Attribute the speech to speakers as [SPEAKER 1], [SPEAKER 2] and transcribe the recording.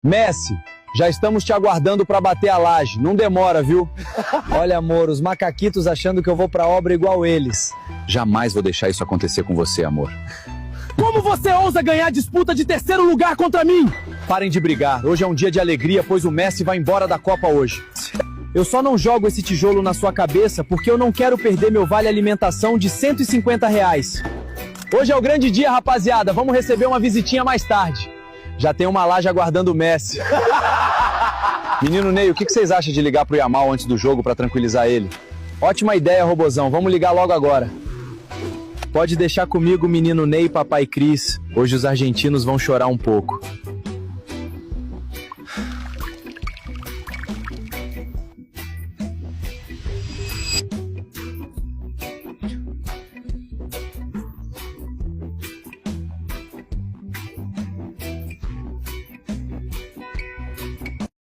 [SPEAKER 1] Messi, já estamos te aguardando para bater a laje. Não demora, viu? Olha, amor, os macaquitos achando que eu vou pra obra igual eles.
[SPEAKER 2] Jamais vou deixar isso acontecer com você, amor.
[SPEAKER 1] Como você ousa ganhar a disputa de terceiro lugar contra mim? Parem de brigar. Hoje é um dia de alegria, pois o Messi vai embora da Copa hoje. Eu só não jogo esse tijolo na sua cabeça porque eu não quero perder meu vale alimentação de R$ 150. Hoje é o grande dia, rapaziada. Vamos receber uma visitinha mais tarde. Já tem uma laje aguardando o Messi. Menino Ney, o que vocês acham de ligar pro Yamal antes do jogo pra tranquilizar ele? Ótima ideia, robozão. Vamos ligar logo agora. Pode deixar comigo, menino Ney e papai Cris. Hoje os argentinos vão chorar um pouco.